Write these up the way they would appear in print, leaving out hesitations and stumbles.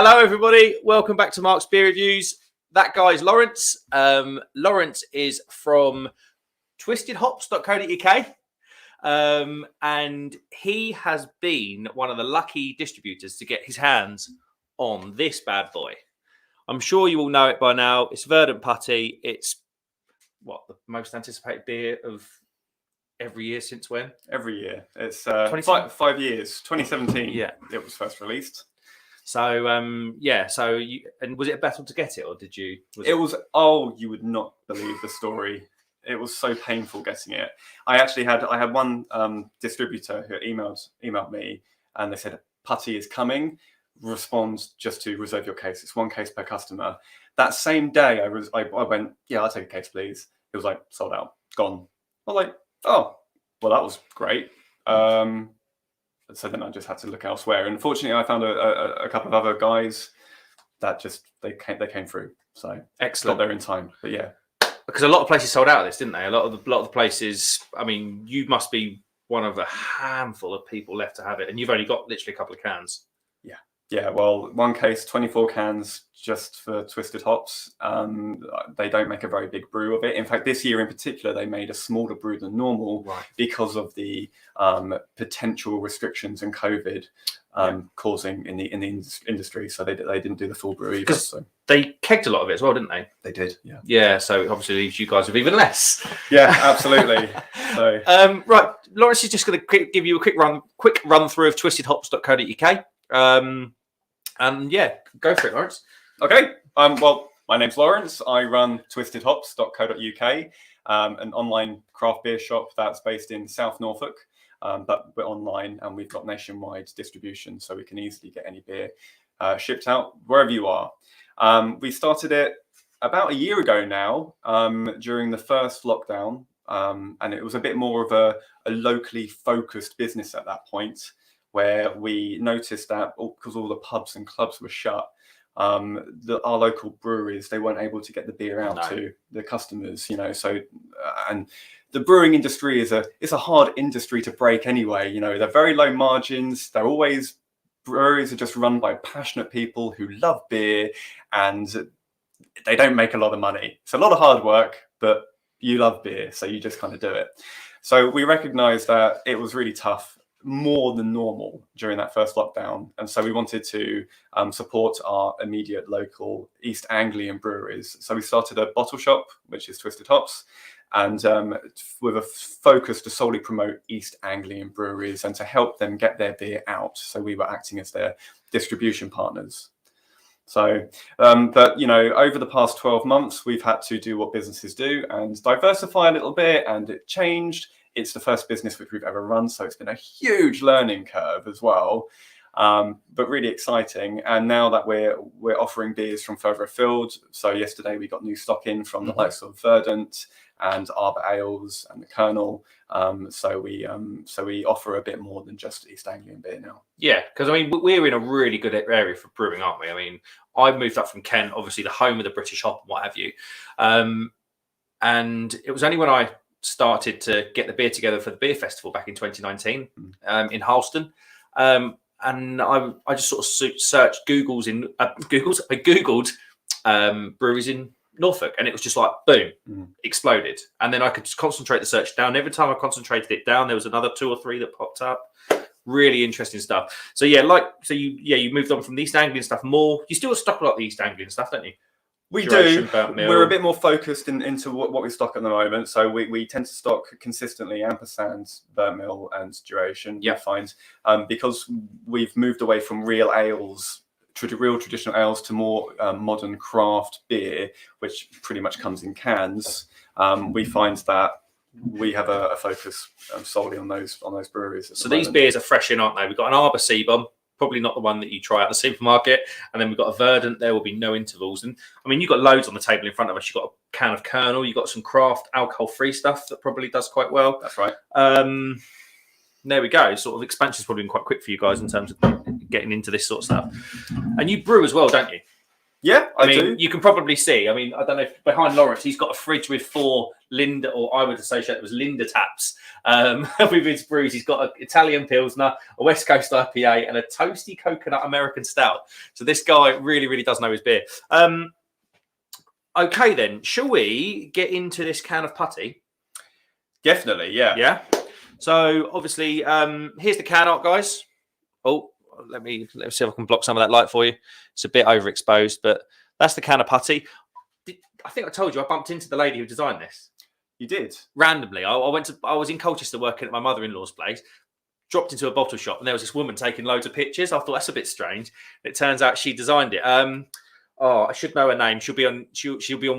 Hello, everybody. Welcome back to Mark's Beer Reviews. That guy's Lawrence. Lawrence is from twistedhops.co.uk. And he has been one of the lucky distributors to get his hands on this bad boy. I'm sure you all know it by now. It's Verdant Putty. It's the most anticipated beer of every year since when? Every year. It's 5 years. 2017. Yeah, it was first released. So was it a battle to get it, or did you? You would not believe the story. It was so painful getting it. I had one distributor who emailed me, and they said Putty is coming. Respond just to reserve your case. It's one case per customer. That same day, I went, yeah, I'll take a case, please. It was like sold out, gone. I was like, oh, well, that was great. So then I just had to look elsewhere. And fortunately, I found a couple of other guys that they came through. So excellent. Got there in time. But yeah, because a lot of places sold out of this, didn't they? A lot of the places. I mean, you must be one of a handful of people left to have it, and you've only got literally a couple of cans. Yeah. Well, one case, 24 cans just for Twisted Hops. They don't make a very big brew of it. In fact, this year in particular, they made a smaller brew than normal because of the potential restrictions and COVID causing in the industry. So they didn't do the full brew either. So they kegged a lot of it as well, didn't they? They did. Yeah. Yeah. So it obviously leaves you guys with even less. Yeah, absolutely. So right, Lawrence is just going to give you a quick run through of twistedhops.co.uk. And yeah, go for it, Lawrence. Okay. Well, my name's Lawrence. I run twistedhops.co.uk, an online craft beer shop that's based in South Norfolk. But we're online and we've got nationwide distribution, so we can easily get any beer shipped out wherever you are. We started it about a year ago now, during the first lockdown, and it was a bit more of a locally focused business at that point, where we noticed that because all the pubs and clubs were shut, our local breweries, they weren't able to get the beer out to the customers, so and the brewing industry is a hard industry to break anyway. They're very low margins. Breweries are just run by passionate people who love beer, and they don't make a lot of money. It's a lot of hard work, but you love beer, so you just kind of do it. So we recognized that it was really tough, more than normal during that first lockdown, and so we wanted to support our immediate local East Anglian breweries. So we started a bottle shop, which is Twisted Hops, and with a focus to solely promote East Anglian breweries and to help them get their beer out. So we were acting as their distribution partners. So, but over the past 12 months, we've had to do what businesses do and diversify a little bit, and it changed. It's the first business which we've ever run, so it's been a huge learning curve as well, but really exciting. And now that we're offering beers from further afield, so yesterday we got new stock in from the likes of Verdant and Arbor Ales and the Colonel. So we offer a bit more than just East Anglian beer now. Yeah, because we're in a really good area for brewing, aren't we? I moved up from Kent, obviously the home of the British hop and what have you, and it was only when I started to get the beer together for the beer festival back in 2019 in Harleston, and I just sort of searched I googled breweries in Norfolk, and it was just like boom, exploded. And then I could just concentrate the search down. Every time I concentrated it down, there was another 2 or 3 that popped up. Really interesting stuff. So you moved on from the East Anglian stuff more. You still stock a lot of the East Anglian stuff, don't you? We do. We're a bit more focused into what we stock at the moment. So we tend to stock consistently ampersand, burnt mill, and duration. Yeah, find because we've moved away from real ales, real traditional ales, to more modern craft beer, which pretty much comes in cans. We find that we have a focus solely on those breweries. So these beers are fresh in, aren't they? We've got an Arbor Sea Bomb. Probably not the one that you try at the supermarket. And then we've got a Verdant. There will be no intervals. And you've got loads on the table in front of us. You've got a can of Colonel. You've got some craft alcohol-free stuff that probably does quite well. That's right. There we go. Sort of expansion's probably been quite quick for you guys in terms of getting into this sort of stuff. And you brew as well, don't you? Yeah, I I mean, do. you can probably see. I mean, I don't know if behind Lawrence, he's got a fridge with 4 Linda, or I would associate it was Linda taps. With his brews, he's got an Italian Pilsner, a West Coast IPA, and a toasty coconut American stout. So this guy really, really does know his beer. Okay, then, shall we get into this can of putty? Definitely, yeah. Yeah. So obviously, here's the can art, guys. Oh, let me see if I can block some of that light for you. It's a bit overexposed, but that's the can of putty. I think I told you I bumped into the lady who designed this. You did? Randomly. I was in Colchester working at my mother-in-law's place, dropped into a bottle shop, and there was this woman taking loads of pictures. I thought that's a bit strange. It turns out she designed it. I should know her name. She'll be on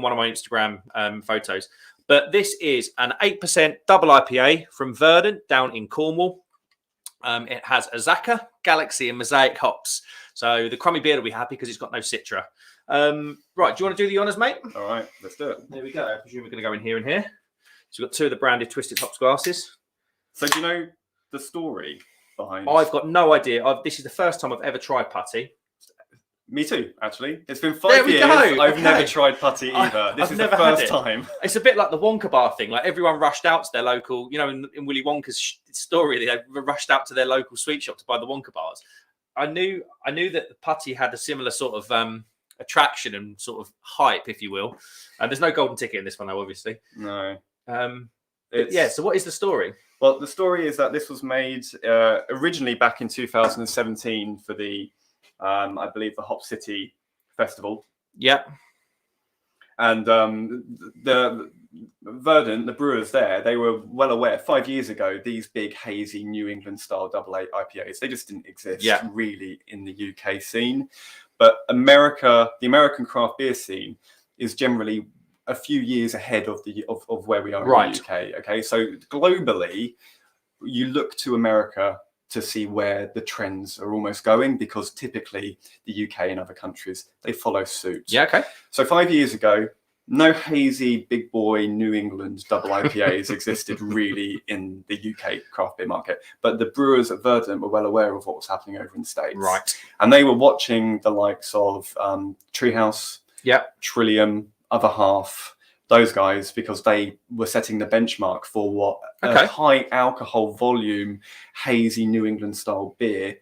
one of my Instagram photos. But this is an 8% double IPA from Verdant down in Cornwall. It has Azaka, Galaxy, and Mosaic hops. So the crummy beer will be happy because it's got no Citra. Right, do you want to do the honours, mate? All right, let's do it. There we go. I presume we're going to go in here and here. So we've got 2 of the branded Twisted Hops glasses. So do you know the story behind? I've got no idea. This is the first time I've ever tried putty. Me too, actually. It's been 5 years. I've never tried putty either. This is the first time. It's a bit like the Wonka bar thing. Like everyone rushed out to their local, in Willy Wonka's story, they rushed out to their local sweet shop to buy the Wonka bars. I knew that the putty had a similar sort of attraction and sort of hype, if you will. And there's no golden ticket in this one, though, obviously. No. So what is the story? Well, the story is that this was made originally back in 2017 for the I believe the Hop City Festival. Yeah. And the Verdant, the brewers there, they were well aware 5 years ago, these big hazy New England style double IPAs, they just didn't exist really in the UK scene. But the American craft beer scene is generally a few years ahead of where we are in the UK. Okay, so globally, you look to America to see where the trends are almost going, because typically the UK and other countries, they follow suit. Yeah, okay. So 5 years ago, no hazy big boy New England double IPAs existed really in the UK craft beer market. But the brewers at Verdant were well aware of what was happening over in the States. Right. And they were watching the likes of Treehouse, Trillium, Other Half, those guys, because they were setting the benchmark for what a high alcohol volume, hazy New England style beer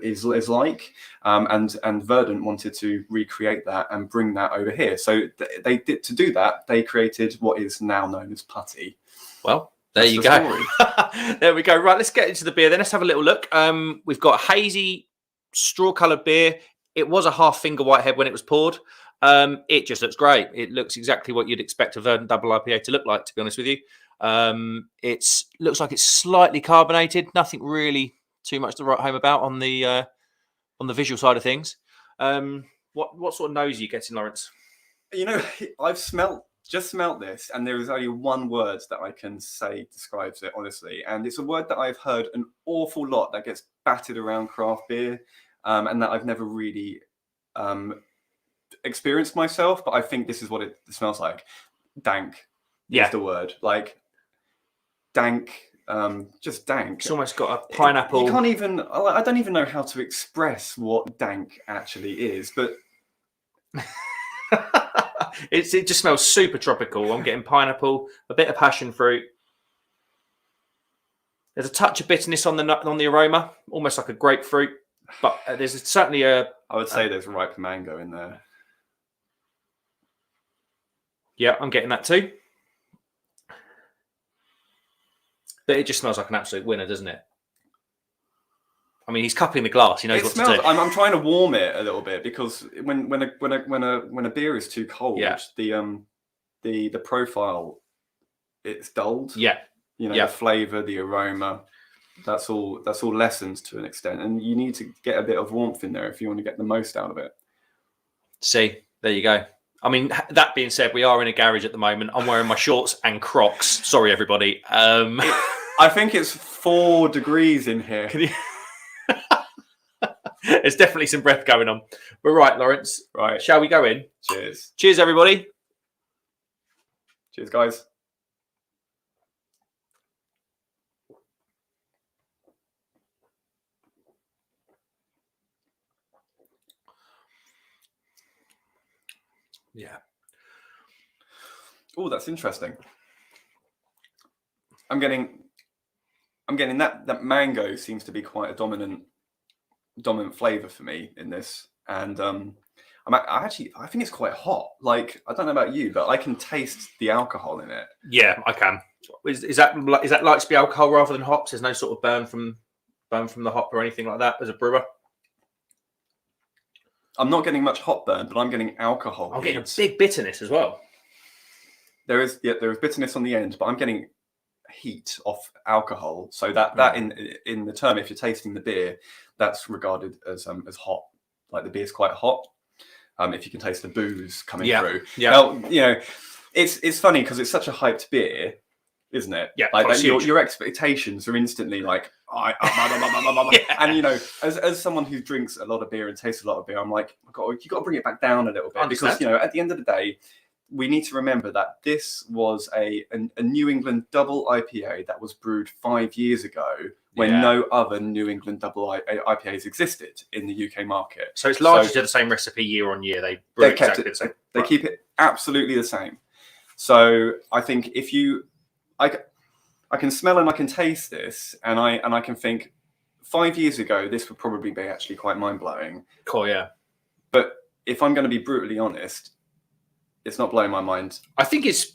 is like. And Verdant wanted to recreate that and bring that over here. So to do that, they created what is now known as putty. Well, there you go. There we go. Right, let's get into the beer then. Let's have a little look. We've got a hazy straw-coloured beer. It was a half finger whitehead when it was poured. It just looks great. It looks exactly what you'd expect a Verdant double IPA to look like, to be honest with you. It looks like it's slightly carbonated. Nothing really too much to write home about on the visual side of things. What sort of nose are you getting, Lawrence? I've just smelt this, and there is only one word that I can say describes it, honestly. And it's a word that I've heard an awful lot that gets batted around craft beer, and that I've never really experienced myself, but I think this is what it smells like. Dank is the word. Like dank, just dank. It's almost got a pineapple. You can't even, I don't even know how to express what dank actually is, but it just smells super tropical. I'm getting pineapple, a bit of passion fruit. There's a touch of bitterness on the aroma, almost like a grapefruit, but there's certainly I would say there's ripe mango in there. Yeah, I'm getting that too. But it just smells like an absolute winner, doesn't it? I mean, he's cupping the glass. He knows what to do. I'm trying to warm it a little bit, because when a beer is too cold, the profile, it's dulled. Yeah. The flavour, the aroma, that's all lessens to an extent, and you need to get a bit of warmth in there if you want to get the most out of it. See, there you go. I mean, that being said, we are in a garage at the moment. I'm wearing my shorts and Crocs. Sorry, everybody. I think it's 4 degrees in here. There's definitely some breath going on. But right, Lawrence. Right. Shall we go in? Cheers. Cheers, everybody. Cheers, guys. Yeah. Oh, that's interesting. I'm getting that mango seems to be quite a dominant flavor for me in this, and I think it's quite hot. Like, I don't know about you, but I can taste the alcohol in it. Yeah, I can. Is that likely to be alcohol rather than hops? There's no sort of burn from the hop or anything like that as a brewer. I'm not getting much hop burn, but I'm getting alcohol. I'm getting a big bitterness as well. There is bitterness on the end, but I'm getting heat off alcohol. So that in the term, if you're tasting the beer, that's regarded as hot. Like, the beer's quite hot. If you can taste the booze coming through. Yeah. Now, it's funny because it's such a hyped beer, isn't it? Yeah. Like, your expectations are instantly like, and as someone who drinks a lot of beer and tastes a lot of beer, I'm like, you got to bring it back down a little bit, because at the end of the day, we need to remember that this was a New England double IPA that was brewed 5 years ago, when no other New England double IPAs existed in the UK market. So it's largely the same recipe year on year. They brew exactly the same. They keep it absolutely the same. So I think I can smell and I can taste this, and I can think 5 years ago this would probably be actually quite mind blowing. Cool, yeah. But if I'm going to be brutally honest, it's not blowing my mind. I think it's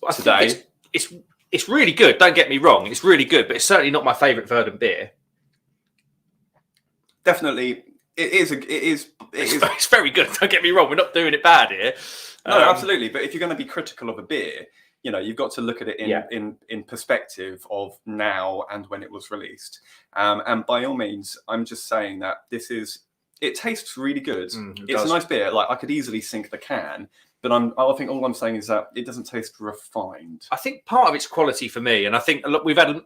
really good. Don't get me wrong, it's really good, but it's certainly not my favourite Verdant beer. Definitely, it is. It's very good. Don't get me wrong. We're not doing it bad here. No, absolutely. But if you're going to be critical of a beer, you've got to look at it in perspective of now and when it was released. And by all means, I'm just saying that it tastes really good. It's a nice beer. Like, I could easily sink the can. But I think all I'm saying is that it doesn't taste refined. I think part of its quality for me, and I think we've had,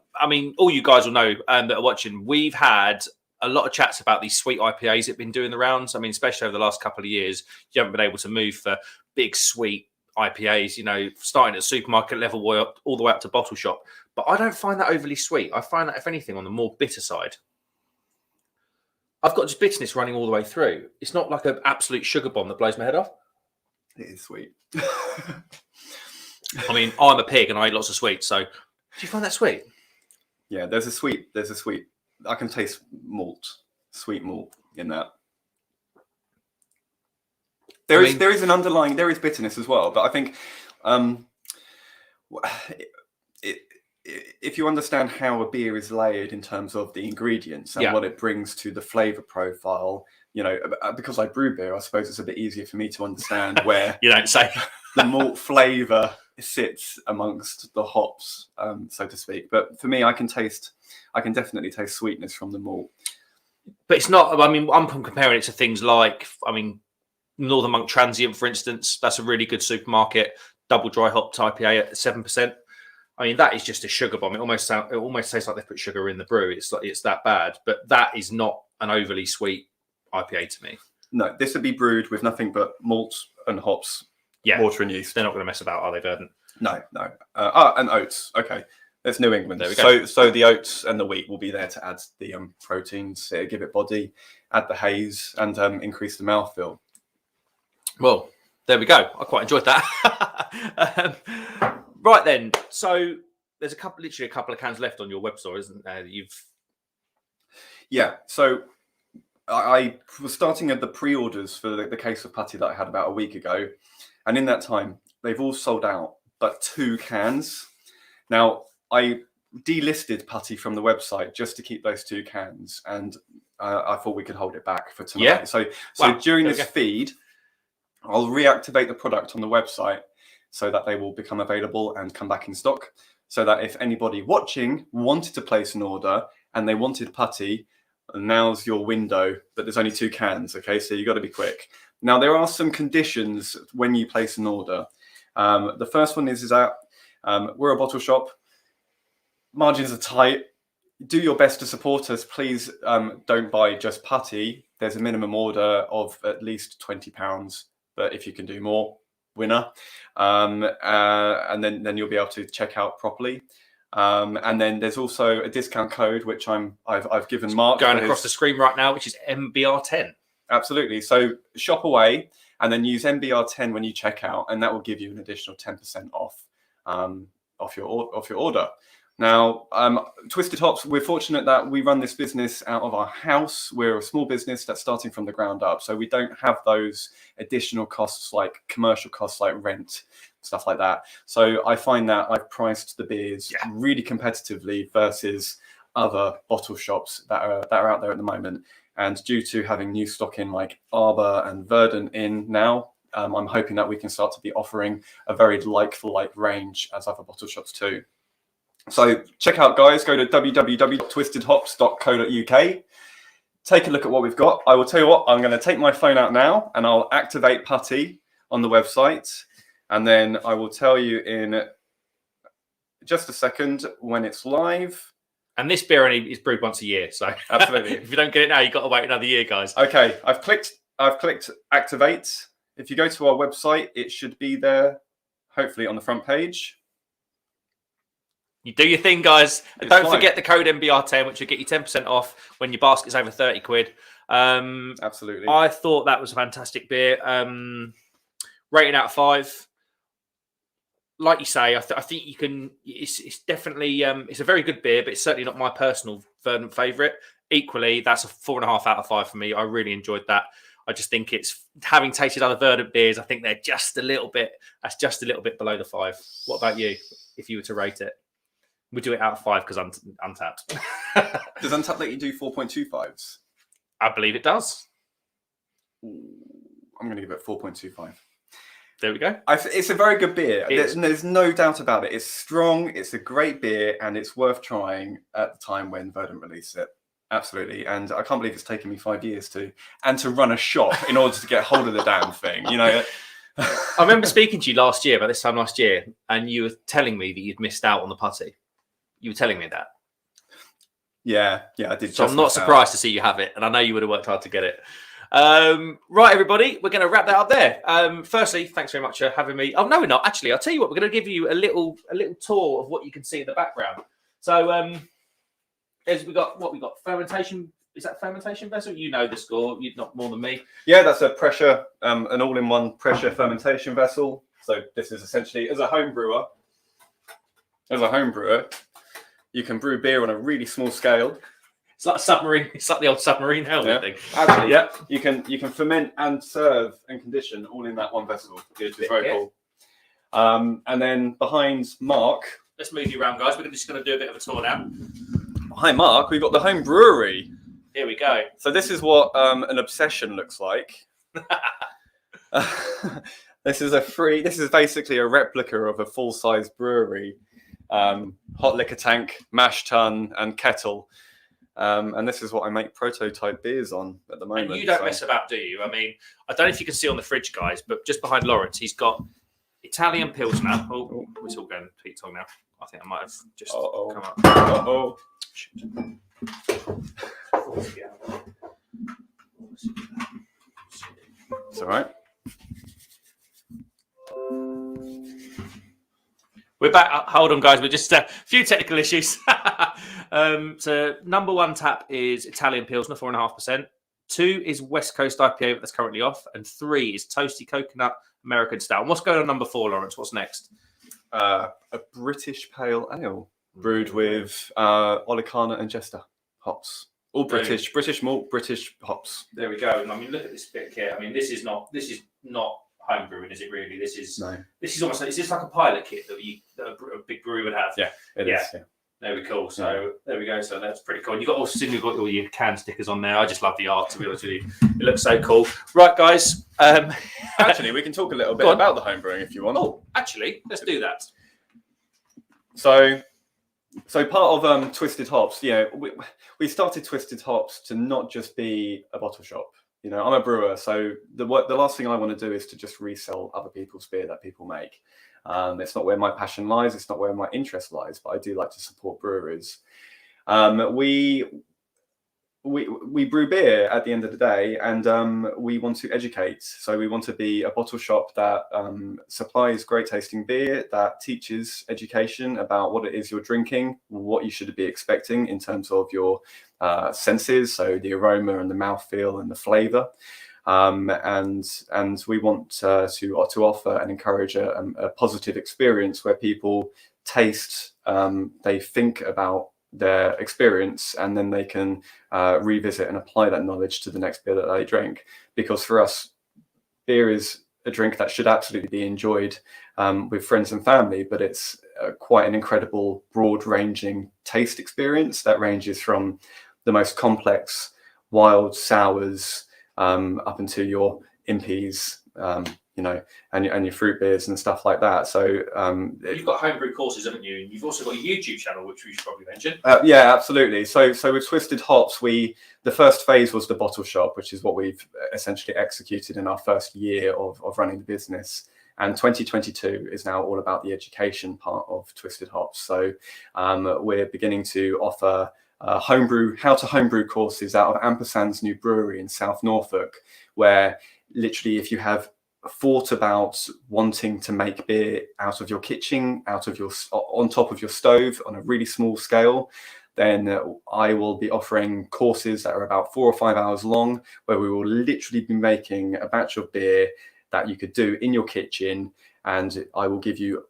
all you guys will know that are watching, we've had a lot of chats about these sweet IPAs that have been doing the rounds. Especially over the last couple of years, you haven't been able to move for big, sweet IPAs, starting at supermarket level all the way up to bottle shop. But I don't find that overly sweet. I find that, if anything, on the more bitter side. I've got just bitterness running all the way through. It's not like an absolute sugar bomb that blows my head off. It is sweet. I'm a pig and I eat lots of sweets. So, do you find that sweet? Yeah, there's a sweet. I can taste sweet malt in that. There is bitterness as well, but I think if you understand how a beer is layered in terms of the ingredients and what it brings to the flavor profile, because I brew beer, I suppose it's a bit easier for me to understand where you don't say the malt flavor sits amongst the hops, so to speak. But for me, I can definitely taste sweetness from the malt. But it's not. I'm comparing it to things like, Northern Monk Transient, for instance. That's a really good supermarket double dry hop IPA at 7%. That is just a sugar bomb. It almost tastes like they've put sugar in the brew. It's that bad. But that is not an overly sweet IPA to me. No, this would be brewed with nothing but malt and hops, water and yeast. They're not going to mess about, are they, Verdant? No. And oats. Okay, that's New England. There we go. So the oats and the wheat will be there to add the proteins, give it body, add the haze, and increase the mouthfeel. Well, there we go. I quite enjoyed that. Right then, so there's literally a couple of cans left on your website, isn't there? Yeah. So I was starting at the pre-orders for the case of putty that I had about a week ago, and in that time they've all sold out, but 2 cans. Now, I delisted putty from the website just to keep those 2 cans, and I thought we could hold it back for tonight. Yeah. So during this feed, I'll reactivate the product on the website so that they will become available and come back in stock, so that if anybody watching wanted to place an order and they wanted putty, now's your window. But there's only 2 cans, okay? So you got to be quick. Now, there are some conditions when you place an order. The first one is that we're a bottle shop. Margins are tight. Do your best to support us. Please don't buy just putty. There's a minimum order of at least £20, but if you can do more, winner. And then you'll be able to check out properly. And then there's also a discount code which I've given Mark going across the screen right now, which is MBR10. Absolutely. So shop away. and then use MBR10 when you check out, and that will give you an additional 10% off your order. Now, Twisted Hops, we're fortunate that we run this business out of our house. We're a small business that's starting from the ground up, so we don't have those additional costs like commercial costs like rent, stuff like that. So I find that I've priced the beers really competitively versus other bottle shops that are out there at the moment. And due to having new stock in like Arbor and Verdant in now, I'm hoping that we can start to be offering a very like-for-like range as other bottle shops too. So check out, guys, go to www.twistedhops.co.uk. Take a look at what we've got. I will tell you what, I'm going to take my phone out now and I'll activate Putty on the website. And then I will tell you in just a second when it's live. And this beer only is brewed once a year. So absolutely. If you don't get it now, you've got to wait another year, guys. Okay, I've clicked activate. If you go to our website, it should be there, hopefully on the front page. You do your thing, guys. And don't forget the code MBR10, which will get you 10% off when your basket's over 30 quid. Absolutely. I thought that was a fantastic beer. Rating out of 5. Like you say, I think you can. It's definitely it's a very good beer, but it's certainly not my personal Verdant favourite. Equally, that's a 4.5 out of 5 for me. I really enjoyed that. I just think it's, having tasted other Verdant beers, I think they're just a little bit. That's just a little bit below the 5. What about you? If you were to rate it, we do it out of 5 because I'm Untapped. Does Untapped let you do 4.25s? I believe it does. I'm going to give it 4.25. There we go. It's a very good beer. There's no doubt about it. It's strong. It's a great beer, and it's worth trying at the time when Verdant released it. Absolutely. And I can't believe it's taken me 5 years to run a shop in order to get hold of the damn thing. You know. I remember speaking to you last year, about this time last year, and you were telling me that you'd missed out on the putty. You were telling me that. Yeah, I did. So I'm not surprised to see you have it, and I know you would have worked hard to get it. Right, everybody, we're going to wrap that up there. Firstly, thanks very much for having me. Oh no, we're not actually. I'll tell you what, we're going to give you a little tour of what you can see in the background. So, as we got fermentation. Is that fermentation vessel? You know the score. You're not more than me. Yeah, that's a pressure, an all-in-one pressure fermentation vessel. So this is essentially, as a home brewer, you can brew beer on a really small scale. It's like a submarine. It's like the old submarine helmet thing. Absolutely. Yeah. You can ferment and serve and condition all in that one vessel. It's very cool. And then behind Mark, let's move you around, guys. We're just going to do a bit of a tour now. Behind Mark, we've got the home brewery. Here we go. So this is what an obsession looks like. This is basically a replica of a full-size brewery. Hot liquor tank, mash tun, and kettle. And this is what I make prototype beers on at the moment. And you don't mess about, do you? I mean, I don't know if you can see on the fridge, guys, but just behind Lawrence, he's got Italian Pilsner. Oh, it's all going Pete's on now. I think I might have just come up. Uh-oh. It's all right. We're back. Hold on, guys. We're just a few technical issues. So number 1 tap is Italian Pilsner, 4.5%. 2 is West Coast IPA that's currently off, and 3 is Toasty Coconut American Stout. And what's going on number 4, Lawrence? What's next? A British Pale Ale brewed with Olicana and Jester hops. All British malt, British hops. There we go. And I mean, look at this bit here. I mean, this is not home brewing, is it really? This is almost like, is this like a pilot kit that a big brewery would have? Yeah, it is. Yeah. There we go. So there we go. So that's pretty cool. And you've got all your can stickers on there. I just love the art, to be honest with you. It looks so cool. Right, guys. Actually, we can talk a little bit about the home brewing if you want. Oh, actually, let's do that. So part of Twisted Hops, we started Twisted Hops to not just be a bottle shop. I'm a brewer, so the last thing I want to do is to just resell other people's beer that people make. It's not where my passion lies. It's not where my interest lies. But I do like to support breweries. We brew beer at the end of the day, and we want to educate. So we want to be a bottle shop that supplies great tasting beer, that teaches education about what it is you're drinking, what you should be expecting in terms of your senses, so the aroma and the mouthfeel and the flavour. and we want to offer and encourage a positive experience where people taste, they think about their experience, and then they can revisit and apply that knowledge to the next beer that they drink. Because for us, beer is a drink that should absolutely be enjoyed with friends and family, but it's quite an incredible, broad-ranging taste experience that ranges from the most complex wild sours up into your impies, you know, and your fruit beers and stuff like that. So you've got Homebrew Courses, haven't you? And you've also got a YouTube channel, which we should probably mention. Yeah, absolutely. So with Twisted Hops, the first phase was the bottle shop, which is what we've essentially executed in our first year of running the business. And 2022 is now all about the education part of Twisted Hops. So we're beginning to offer how to homebrew courses out of Ampersand's new brewery in South Norfolk, where literally if you have thought about wanting to make beer out of your kitchen, on top of your stove on a really small scale, then I will be offering courses that are about 4 or 5 hours long, where we will literally be making a batch of beer that you could do in your kitchen, and I will give you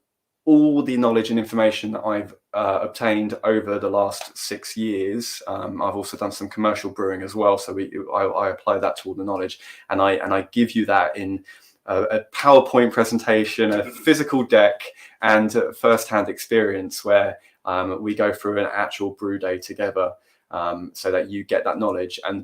all the knowledge and information that I've obtained over the last 6 years. I've also done some commercial brewing as well, so I apply that to all the knowledge, and I give you that in a PowerPoint presentation, a physical deck, and a first-hand experience where we go through an actual brew day together, so that you get that knowledge. And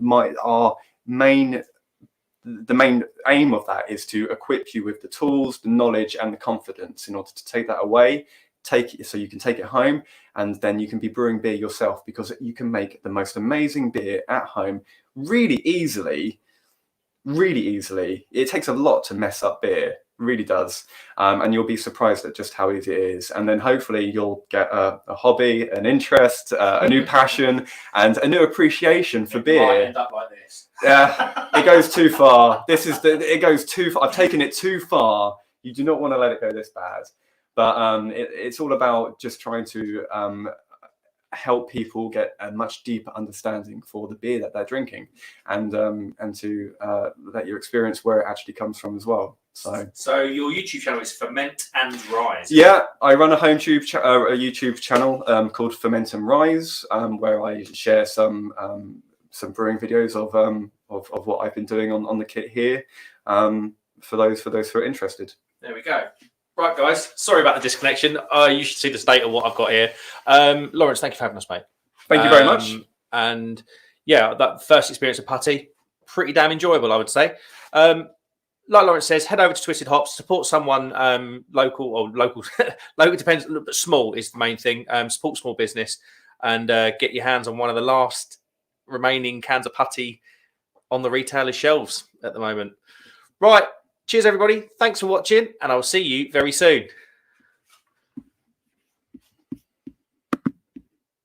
the main aim of that is to equip you with the tools, the knowledge, and the confidence in order to take that away, so you can take it home, and then you can be brewing beer yourself, because you can make the most amazing beer at home really easily. It takes a lot to mess up beer, really does, and you'll be surprised at just how easy it is. And then hopefully you'll get a hobby, an interest, a new passion, and a new appreciation for beer. Might end up like this. Yeah, it goes too far. It goes too far. I've taken it too far. You do not want to let it go this bad. But it's all about just trying to help people get a much deeper understanding for the beer that they're drinking, and to let you experience where it actually comes from as well. So your YouTube channel is Ferment and Rise. Yeah, I run a YouTube channel called Ferment and Rise, where I share some brewing videos of what I've been doing on the kit here, for those who are interested. There we go. Right, guys. Sorry about the disconnection. You should see the state of what I've got here. Lawrence, thank you for having us, mate. Thank you very much. And yeah, that first experience of putty, pretty damn enjoyable, I would say. Like Lawrence says, head over to Twisted Hops, support someone local, or local, local depends, but small is the main thing. Support small business, and get your hands on one of the last remaining cans of putty on the retailer's shelves at the moment. Right. Cheers, everybody. Thanks for watching, and I'll see you very soon.